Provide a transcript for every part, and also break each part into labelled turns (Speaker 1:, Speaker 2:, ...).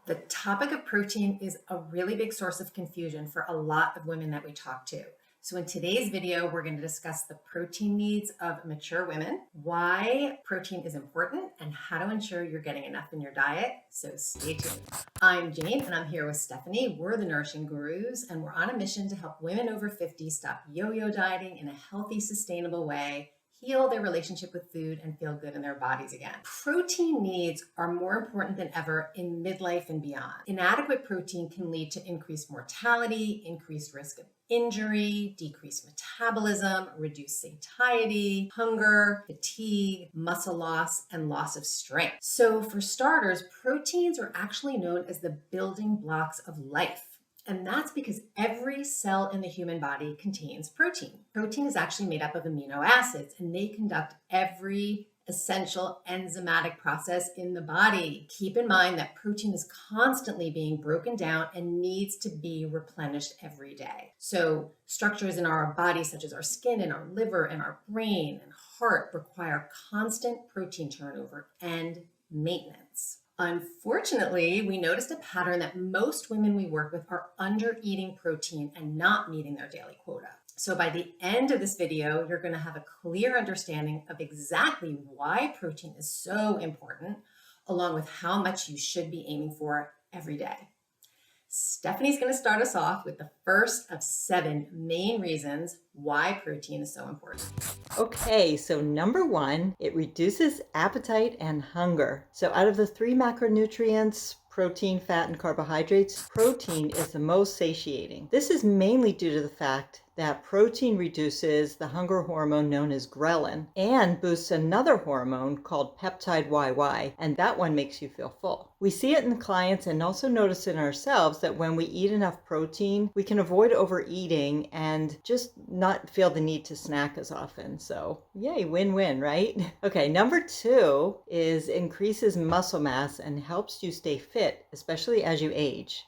Speaker 1: The topic of protein is a really big source of confusion for a lot of women that we talk to. So in today's video, we're going to discuss the protein needs of mature women, why protein is important, and how to ensure you're getting enough in your diet. So stay tuned. I'm Jane, and I'm here with Stephanie. We're the Nourishing Gurus, and we're on a mission to help women over 50 stop yo-yo dieting in a healthy, sustainable way, heal their relationship with food, and feel good in their bodies again. Protein needs are more important than ever in midlife and beyond. Inadequate protein can lead to increased mortality, increased risk of injury, decreased metabolism, reduced satiety, hunger, fatigue, muscle loss, and loss of strength. So for starters, proteins are actually known as the building blocks of life. And that's because every cell in the human body contains protein. Protein is actually made up of amino acids, and they conduct every essential enzymatic process in the body. Keep in mind that protein is constantly being broken down and needs to be replenished every day. So structures in our body, such as our skin and our liver and our brain and heart, require constant protein turnover and maintenance. Unfortunately, we noticed a pattern that most women we work with are under eating protein and not meeting their daily quota. So by the end of this video, you're going to have a clear understanding of exactly why protein is so important, along with how much you should be aiming for every day. Stephanie's going to start us off with the first of 7 main reasons why protein is so important.
Speaker 2: Okay, so number 1, it reduces appetite and hunger. So out of the 3 macronutrients, protein, fat, and carbohydrates, protein is the most satiating. This is mainly due to the fact that protein reduces the hunger hormone known as ghrelin and boosts another hormone called peptide YY, and that one makes you feel full. We see it in the clients and also notice in ourselves that when we eat enough protein, we can avoid overeating and just not feel the need to snack as often. So yay, win-win, right? Okay, number 2 is increases muscle mass and helps you stay fit, especially as you age.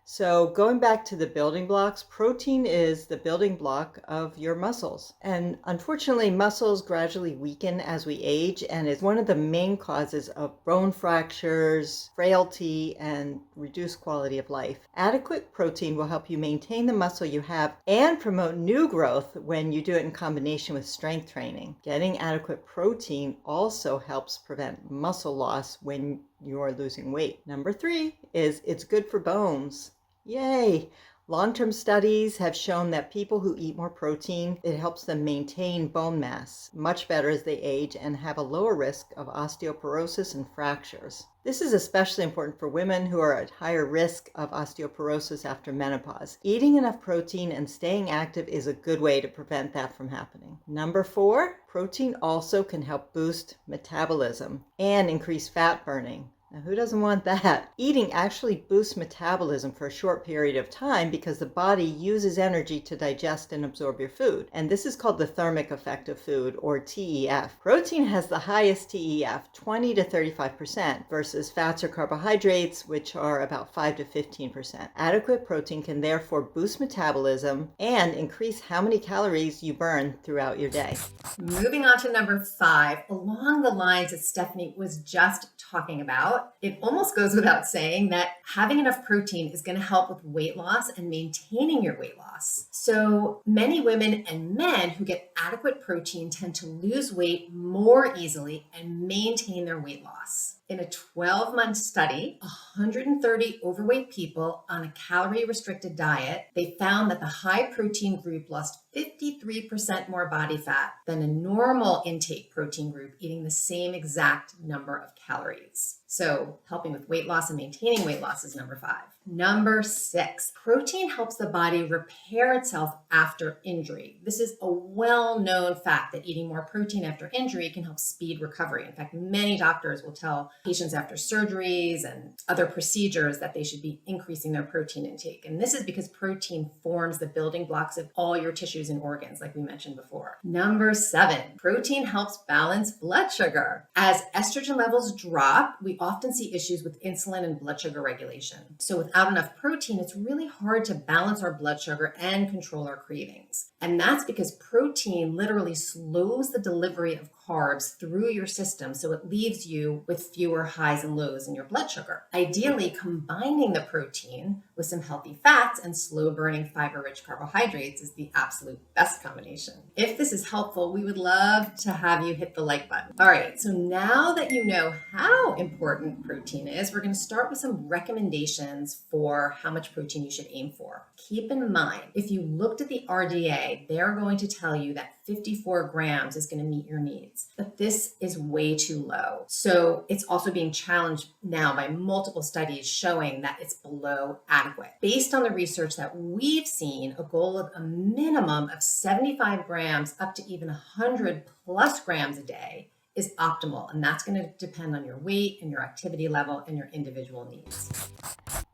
Speaker 2: So going back to the building blocks, protein is the building block of your muscles. And unfortunately, muscles gradually weaken as we age, and is one of the main causes of bone fractures, frailty, and reduced quality of life. Adequate protein will help you maintain the muscle you have and promote new growth when you do it in combination with strength training. Getting adequate protein also helps prevent muscle loss when you're losing weight. Number 3 is it's good for bones. Yay! Long-term studies have shown that people who eat more protein, it helps them maintain bone mass much better as they age and have a lower risk of osteoporosis and fractures. This is especially important for women who are at higher risk of osteoporosis after menopause. Eating enough protein and staying active is a good way to prevent that from happening. Number 4, protein also can help boost metabolism and increase fat burning. Now, who doesn't want that? Eating actually boosts metabolism for a short period of time because the body uses energy to digest and absorb your food. And this is called the thermic effect of food, or TEF. Protein has the highest TEF, 20 to 35%, versus fats or carbohydrates, which are about 5 to 15%. Adequate protein can therefore boost metabolism and increase how many calories you burn throughout your day.
Speaker 1: Moving on to number 5, along the lines that Stephanie was just talking about, it almost goes without saying that having enough protein is going to help with weight loss and maintaining your weight loss. So many women and men who get adequate protein tend to lose weight more easily and maintain their weight loss. In a 12-month study, 130 overweight people on a calorie-restricted diet, they found that the high-protein group lost 53% more body fat than a normal intake protein group eating the same exact number of calories. So helping with weight loss and maintaining weight loss is number 5. Number 6, protein helps the body repair itself after injury. This is a well-known fact that eating more protein after injury can help speed recovery. In fact, many doctors will tell patients after surgeries and other procedures that they should be increasing their protein intake. And this is because protein forms the building blocks of all your tissues and organs, like we mentioned before. Number 7, protein helps balance blood sugar. As estrogen levels drop, we often often see issues with insulin and blood sugar regulation. So without enough protein, it's really hard to balance our blood sugar and control our cravings. And that's because protein literally slows the delivery of carbs through your system, so it leaves you with fewer highs and lows in your blood sugar. Ideally, combining the protein with some healthy fats and slow-burning fiber-rich carbohydrates is the absolute best combination. If this is helpful, we would love to have you hit the like button. All right, so now that you know how important protein is, we're going to start with some recommendations for how much protein you should aim for. Keep in mind, if you looked at the RDA, they're going to tell you that 54 grams is going to meet your needs, but this is way too low. So it's also being challenged now by multiple studies showing that it's below adequate. Based on the research that we've seen, a goal of a minimum of 75 grams up to even 100 plus grams a day is optimal, and that's going to depend on your weight and your activity level and your individual needs.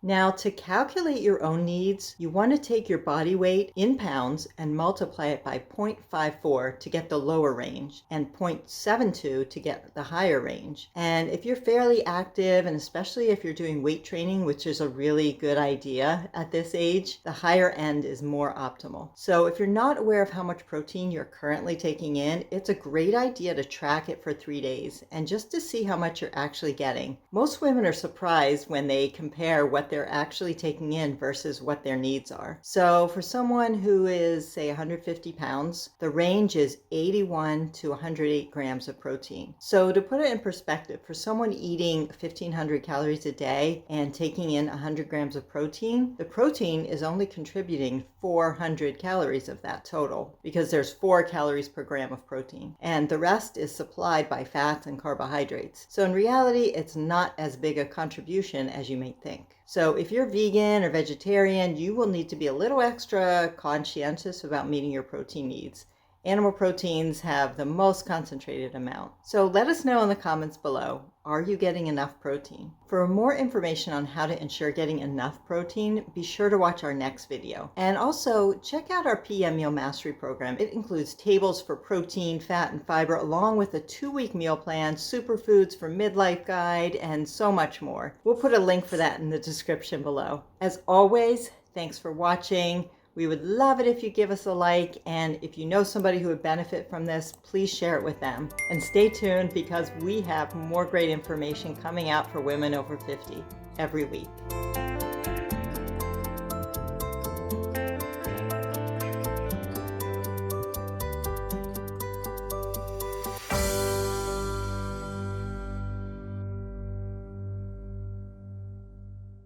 Speaker 2: Now, to calculate your own needs, you want to take your body weight in pounds and multiply it by 0.54 to get the lower range and 0.72 to get the higher range. And if you're fairly active, and especially if you're doing weight training, which is a really good idea at this age, the higher end is more optimal. So if you're not aware of how much protein you're currently taking in, it's a great idea to track it for 3 days and just to see how much you're actually getting. Most women are surprised when they compare what they're actually taking in versus what their needs are. So for someone who is, say, 150 pounds, the range is 81 to 108 grams of protein. So to put it in perspective, for someone eating 1,500 calories a day and taking in 100 grams of protein, the protein is only contributing 400 calories of that total because there's 4 calories per gram of protein. And the rest is supplied by fats and carbohydrates. So in reality, it's not as big a contribution as you may think. So if you're vegan or vegetarian, you will need to be a little extra conscientious about meeting your protein needs. Animal proteins have the most concentrated amount. So let us know in the comments below, are you getting enough protein? For more information on how to ensure getting enough protein, be sure to watch our next video. And also check out our PM Meal Mastery program. It includes tables for protein, fat, and fiber, along with a 2-week meal plan, superfoods for midlife guide, and so much more. We'll put a link for that in the description below. As always, thanks for watching. We would love it if you give us a like, and if you know somebody who would benefit from this, please share it with them. And stay tuned because we have more great information coming out for women over 50 every week.